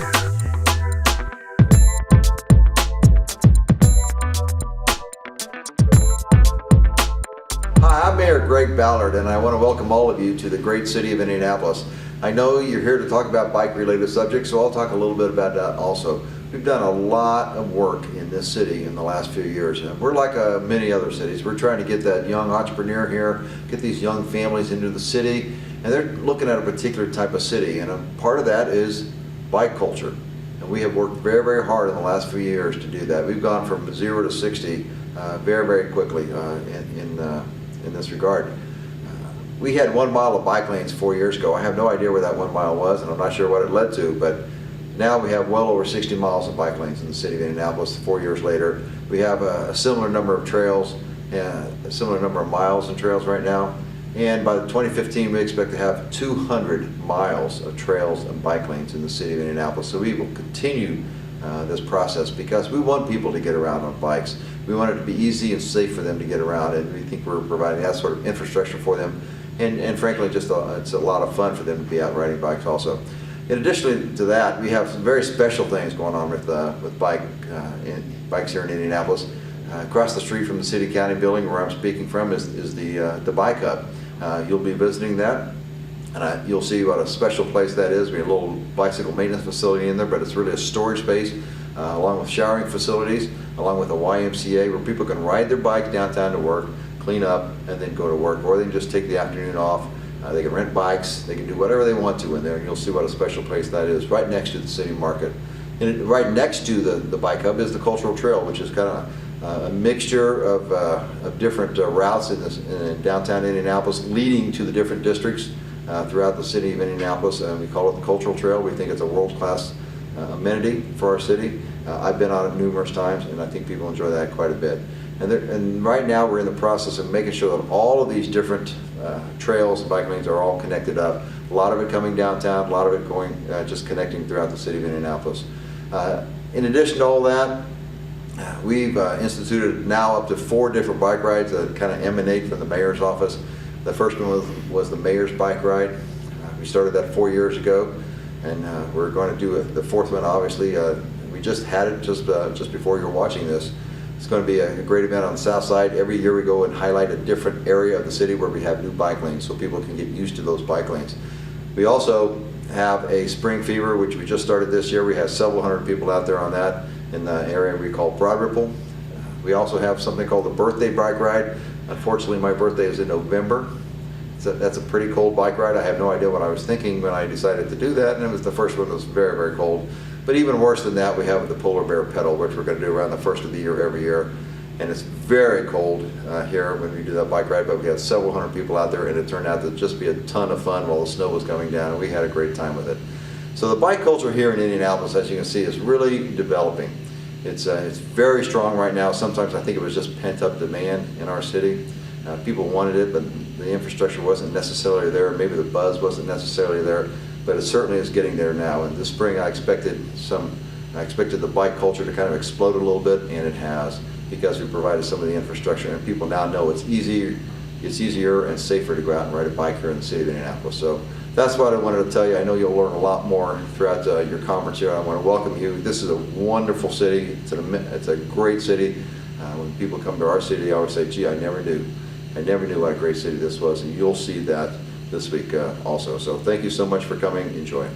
Hi, I'm Mayor Greg Ballard, and I want to welcome all of you to the great city of Indianapolis. I know you're here to talk about bike-related subjects, so I'll talk a little bit about that also. We've done a lot of work in this city in the last few years. And we're like many other cities. We're trying to get that young entrepreneur here, get these young families into the city, and they're looking at a particular type of city, and a part of that is bike culture. And we have worked very, very hard in the last few years to do that. We've gone from 0 to 60 very, very quickly in this regard. We had 1 mile of bike lanes 4 years ago. I have no idea where that 1 mile was, and I'm not sure what it led to, but now we have well over 60 miles of bike lanes in the city of Indianapolis 4 years later. We have a similar number of trails, a similar number of miles and trails right now. And by 2015, we expect to have 200 miles of trails and bike lanes in the city of Indianapolis. So we will continue this process because we want people to get around on bikes. We want it to be easy and safe for them to get around, and we think we're providing that sort of infrastructure for them. And frankly, it's a lot of fun for them to be out riding bikes also. In addition to that, we have some very special things going on with bikes here in Indianapolis. Across the street from the City County building where I'm speaking from is the Bike Hub. You'll be visiting that, and you'll see what a special place that is. We have a little bicycle maintenance facility in there, but it's really a storage space, along with showering facilities, along with a YMCA where people can ride their bikes downtown to work, clean up, and then go to work, or they can just take the afternoon off. They can rent bikes, they can do whatever they want to in there, and you'll see what a special place that is, right next to the city market. And right next to the Bike Hub is the Cultural Trail, which is kind of a mixture of different routes in downtown Indianapolis leading to the different districts throughout the city of Indianapolis. We call it the Cultural Trail. We think it's a world-class amenity for our city. I've been on it numerous times, and I think people enjoy that quite a bit. And right now we're in the process of making sure that all of these different trails and bike lanes are all connected up. A lot of it coming downtown, a lot of it going just connecting throughout the city of Indianapolis. In addition to all that, we've instituted now up to 4 different bike rides that kind of emanate from the mayor's office. The first one was the mayor's bike ride. We started that 4 years ago, and we're going to do the 4th one. Obviously, we just had it just before you were watching this. It's going to be a great event on the south side. Every year we go and highlight a different area of the city where we have new bike lanes so people can get used to those bike lanes. We also have a Spring Fever, which we just started this year. We have several hundred people out there on that in the area we call Broad Ripple. We also have something called the Birthday Bike Ride. Unfortunately, my birthday is in November. That's a pretty cold bike ride. I have no idea what I was thinking when I decided to do that, and it was the first one that was very, very cold. But even worse than that, we have the Polar Bear Pedal, which we're going to do around the 1st of the year every year. And it's very cold here when we do that bike ride, but we had several hundred people out there, and it turned out to just be a ton of fun while the snow was coming down, and we had a great time with it. So the bike culture here in Indianapolis, as you can see, is really developing. It's very strong right now. Sometimes I think it was just pent-up demand in our city. People wanted it, but the infrastructure wasn't necessarily there. Maybe the buzz wasn't necessarily there, but it certainly is getting there now. And this spring I expected the bike culture to kind of explode a little bit, and it has, because we provided some of the infrastructure, and people now know it's easier and safer to go out and ride a bike here in the city of Indianapolis. So that's what I wanted to tell you. I know you'll learn a lot more throughout your conference here. I want to welcome you. This is a wonderful city. It's a great city. When people come to our city, they always say, gee, I never knew what a great city this was, and you'll see that this week also. So thank you so much for coming. Enjoy.